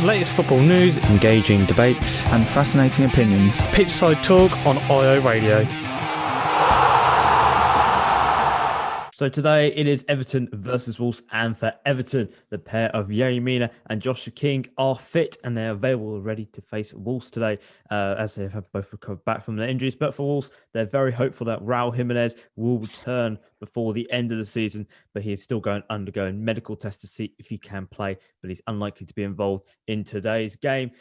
Latest football news, engaging debates, and fascinating opinions. Pitchside talk on IO Radio. So today it is Everton versus Wolves, and for Everton, the pair of Yerry Mina and Joshua King are fit and they're available, ready to face Wolves today, as they have both recovered back from their injuries. But for Wolves, they're very hopeful that Raul Jimenez will return before the end of the season, but he is still undergoing medical tests to see if he can play, but he's unlikely to be involved in today's game.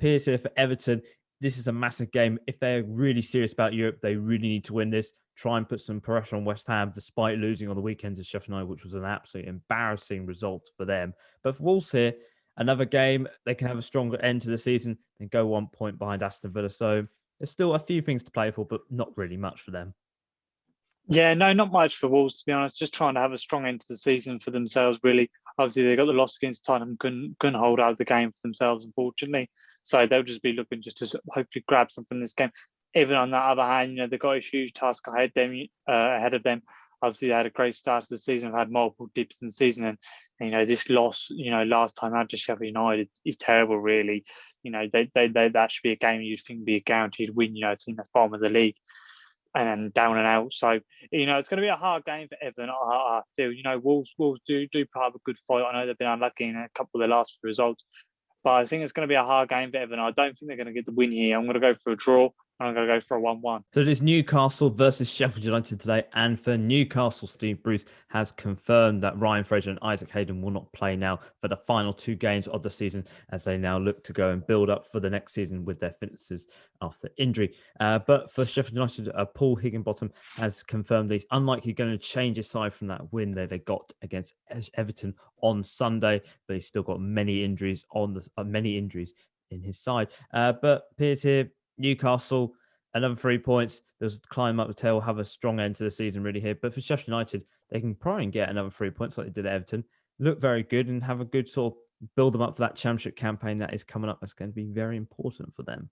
Piers here for Everton. This is a massive game. If they're really serious about Europe, they really need to win this. Try and put some pressure on West Ham, despite losing on the weekend to Sheffield United, which was an absolutely embarrassing result for them. But for Wolves here, another game, they can have a stronger end to the season and go 1 point behind Aston Villa. So there's still a few things to play for, but not really much for them. Yeah, no, not much for Wolves, to be honest. Just trying to have a strong end to the season for themselves, really. Obviously, they got the loss against Tottenham, couldn't hold out the game for themselves, unfortunately. So they'll just be looking just to hopefully grab something in this game. Even on the other hand, they've got a huge task ahead of them. Obviously, they had a great start to the season. Have had multiple dips in the season, and this loss, last time out to Sheffield United is terrible. Really, that should be a game you'd think would be a guaranteed win. A team that's bottom of the league, and down and out. So it's going to be a hard game for Everton. I feel Wolves do put up a good fight. I know they've been unlucky in a couple of their last results, but I think it's going to be a hard game for Everton. I don't think they're going to get the win here. I'm going to go for a draw. I'm going to go for a 1-1. So it is Newcastle versus Sheffield United today. And for Newcastle, Steve Bruce has confirmed that Ryan Fraser and Isaac Hayden will not play now for the final 2 games of the season, as they now look to go and build up for the next season with their fitnesses after injury. But for Sheffield United, Paul Higginbottom has confirmed that he's unlikely going to change his side from that win that they got against Everton on Sunday, but he's still got many injuries in his side. But Piers here, Newcastle, another 3 points. They'll climb up the tail, have a strong end to the season really here. But for Sheffield United, they can probably get another 3 points like they did at Everton. Look very good and have a good sort of build them up for that championship campaign that is coming up. That's going to be very important for them.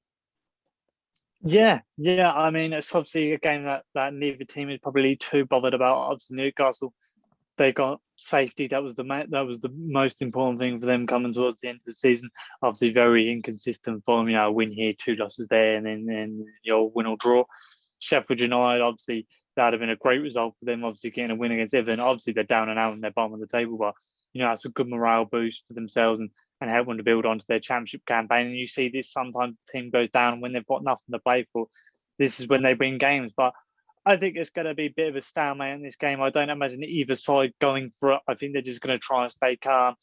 Yeah. I mean, it's obviously a game that neither team is probably too bothered about. Obviously, Newcastle, they got safety. That was the most important thing for them coming towards the end of the season. Obviously, very inconsistent form. A win here, 2 losses there, and then your win or draw. Sheffield United, obviously, that would have been a great result for them. Obviously, getting a win against Everton. Obviously, they're down and out and they're bottom of the table, but that's a good morale boost for themselves and help them to build onto their championship campaign. And you see this sometimes the team goes down when they've got nothing to play for. This is when they win games, but I think it's going to be a bit of a stalemate in this game. I don't imagine either side going for it. I think they're just going to try and stay calm.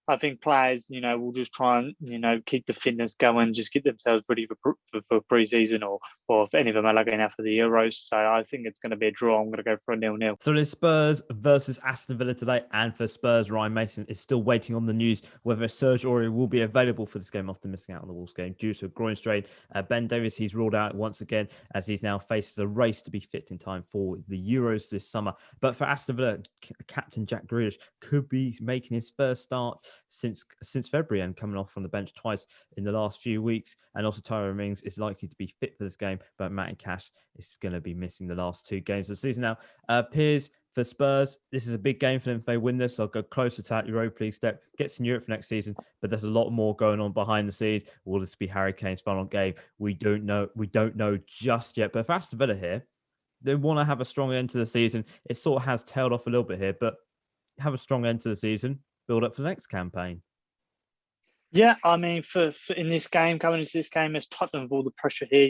I think players, will just try and, keep the fitness going, just get themselves ready for pre-season or if any of them are looking out for the Euros. So I think it's going to be a draw. I'm going to go for a 0-0. So there's Spurs versus Aston Villa today. And for Spurs, Ryan Mason is still waiting on the news whether Serge Aurier will be available for this game after missing out on the Wolves game due to a groin strain. Ben Davies, he's ruled out once again as he's now faces a race to be fit in time for the Euros this summer. But for Aston Villa, captain Jack Grealish could be making his first start since February and coming off from the bench twice in the last few weeks. And also Tyrone Mings is likely to be fit for this game, but Matt Cash is going to be missing the last 2 games of the season now. Piers, for Spurs, this is a big game for them if they win this. They'll go closer to that Europa League step, gets in Europe for next season, but there's a lot more going on behind the scenes. Will this be Harry Kane's final game? We don't know just yet. But for Aston Villa here, they want to have a strong end to the season. It sort of has tailed off a little bit here, but have a strong end to the season, build up for the next campaign. Yeah, I mean, for in this game, coming into this game, there's Tottenham with all the pressure here.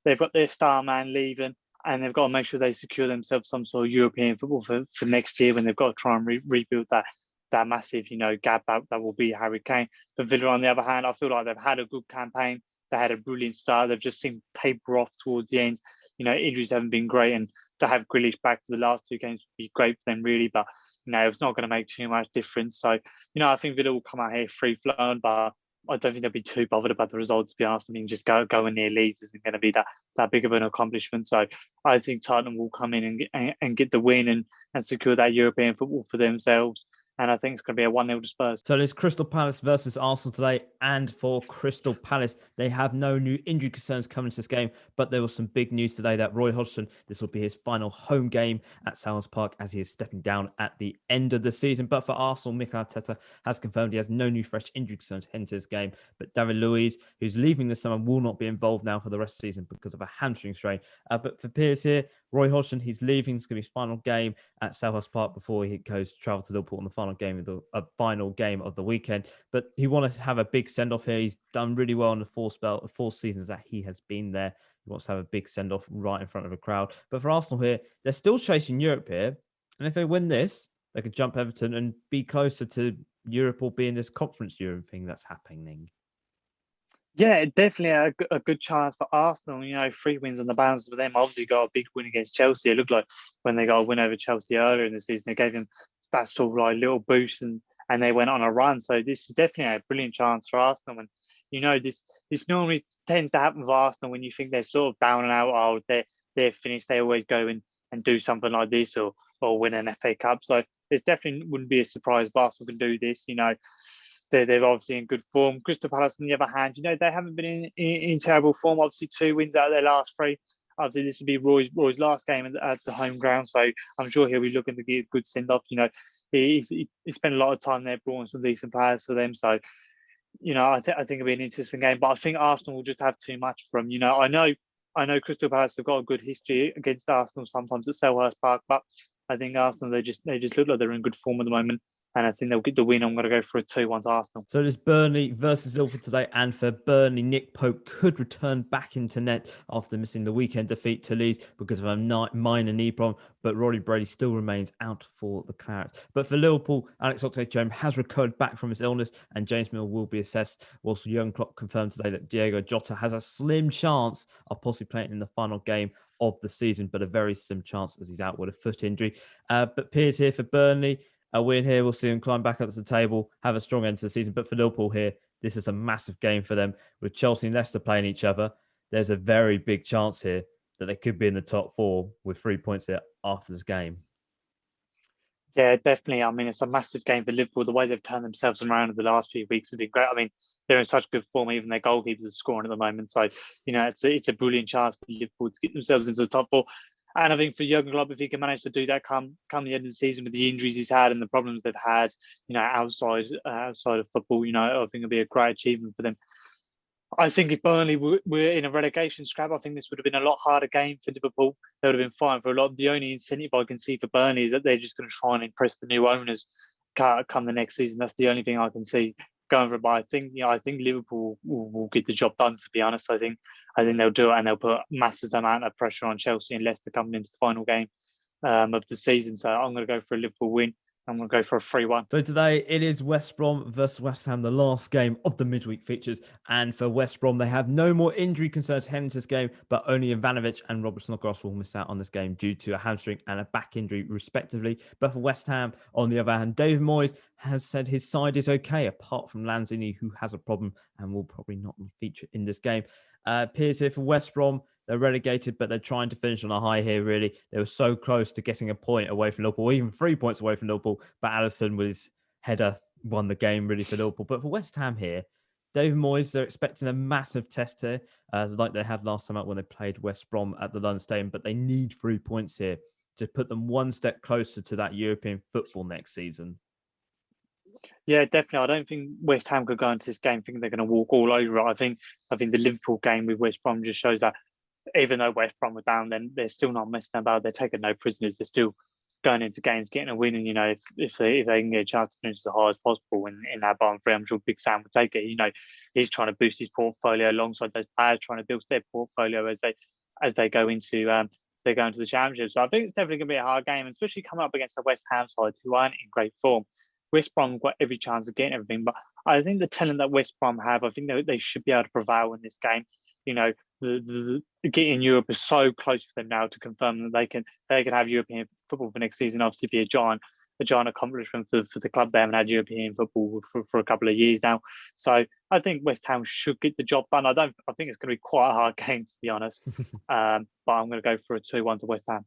They've got their star man leaving, and they've got to make sure they secure themselves some sort of European football for next year when they've got to try and rebuild that massive, gap that will be Harry Kane. For Villa, on the other hand, I feel like they've had a good campaign. They had a brilliant start. They've just seemed to taper off towards the end. Injuries haven't been great, and to have Grealish back for the last 2 games would be great for them, really. But it's not going to make too much difference. So I think Villa will come out here free flowing, but I don't think they'll be too bothered about the results, to be honest. I mean, just going near Leeds isn't going to be that big of an accomplishment. So I think Tottenham will come in and get the win and secure that European football for themselves and I think it's going to be a 1-0 to Spurs. So there's Crystal Palace versus Arsenal today. And for Crystal Palace, they have no new injury concerns coming into this game. But there was some big news today that Roy Hodgson, this will be his final home game at Selhurst Park as he is stepping down at the end of the season. But for Arsenal, Mikel Arteta has confirmed he has no new fresh injury concerns heading to this game. But David Luiz, who's leaving this summer, will not be involved now for the rest of the season because of a hamstring strain. But for Piers here, Roy Hodgson, he's leaving. It's going to be his final game at Selhurst Park before he goes to travel to Liverpool on the final game of the weekend. But he wants to have a big send-off here. He's done really well in the four seasons that he has been there. He wants to have a big send-off right in front of a crowd. But for Arsenal here, they're still chasing Europe here. And if they win this, they could jump Everton and be closer to Europe or be in this Conference Europe thing that's happening. Yeah, definitely a good chance for Arsenal. 3 wins on the bounce for them. Obviously got a big win against Chelsea. It looked like when they got a win over Chelsea earlier in the season, they gave them that sort of like little boost and they went on a run. So this is definitely a brilliant chance for Arsenal. And this normally tends to happen with Arsenal when you think they're sort of down and out. Oh, they're finished. They always go and do something like this or win an FA Cup. So it definitely wouldn't be a surprise if Arsenal can do this. They're obviously in good form. Crystal Palace, on the other hand, they haven't been in terrible form. Obviously, 2 wins out of their last 3. Obviously, this will be Roy's last game at the home ground, so I'm sure he'll be looking to get a good send-off. He spent a lot of time there, brought in some decent players for them. So, I think it'll be an interesting game. But I think Arsenal will just have too much from. I know Crystal Palace have got a good history against Arsenal sometimes at Selhurst Park, but I think Arsenal they just look like they're in good form at the moment. And I think they'll get the win. I'm going to go for a 2-1 to Arsenal. So there's Burnley versus Liverpool today. And for Burnley, Nick Pope could return back into net after missing the weekend defeat to Leeds because of a minor knee problem. But Roddy Brady still remains out for the Clarets. But for Liverpool, Alex Oxlade-Chamberlain has recovered back from his illness and James Milner will be assessed. Also, Jurgen Klopp confirmed today that Diego Jota has a slim chance of possibly playing in the final game of the season, but a very slim chance as he's out with a foot injury. But Piers here for Burnley. A win here, we'll see them climb back up to the table, have a strong end to the season. But for Liverpool here, this is a massive game for them. With Chelsea and Leicester playing each other, there's a very big chance here that they could be in the top 4 with 3 points there after this game. Yeah, definitely. I mean, it's a massive game for Liverpool. The way they've turned themselves around in the last few weeks has been great. I mean, they're in such good form. Even their goalkeepers are scoring at the moment. So, it's a brilliant chance for Liverpool to get themselves into the top 4. And I think for Jurgen Klopp, if he can manage to do that come the end of the season with the injuries he's had and the problems they've had, outside of football, I think it'll be a great achievement for them. I think if Burnley were in a relegation scrap, I think this would have been a lot harder game for Liverpool. They would have been fine for a lot. The only incentive I can see for Burnley is that they're just going to try and impress the new owners come the next season. That's the only thing I can see going for. But I think Liverpool will get the job done. To be honest, I think they'll do it and they'll put massive amount of pressure on Chelsea and Leicester coming into the final game of the season. So I'm going to go for a Liverpool win. I'm going to go for a 3-1. So today it is West Brom versus West Ham, the last game of the midweek fixtures. And for West Brom, they have no more injury concerns heading to this game, but only Ivanovic and Robert Snodgrass will miss out on this game due to a hamstring and a back injury, respectively. But for West Ham, on the other hand, David Moyes has said his side is okay, apart from Lanzini, who has a problem and will probably not feature in this game. Piers here for West Brom. They're relegated, but they're trying to finish on a high here, really. They were so close to getting a point away from Liverpool, even 3 points away from Liverpool. But Alisson with his header won the game, really, for Liverpool. But for West Ham here, David Moyes, they're expecting a massive test here, like they had last time out when they played West Brom at the London Stadium. But they need 3 points here to put them one step closer to that European football next season. Yeah, definitely. I don't think West Ham could go into this game thinking they're going to walk all over it. I think the Liverpool game with West Brom just shows that even though West Brom were down, then they're still not messing about. They're taking no prisoners. They're still going into games, getting a win. And, if they can get a chance to finish as high as possible in that bottom 3, I'm sure Big Sam will take it. He's trying to boost his portfolio alongside those players, trying to build their portfolio as they go into the championship. So I think it's definitely going to be a hard game, especially coming up against the West Ham side who aren't in great form. West Brom got every chance of getting everything, but I think the talent that West Brom have, I think they should be able to prevail in this game. The getting Europe is so close for them now to confirm that they can have European football for next season. Obviously, be a giant accomplishment for the club. They haven't had European football for a couple of years now. So I think West Ham should get the job done. I think it's going to be quite a hard game, to be honest. But I'm going to go for a 2-1 to West Ham.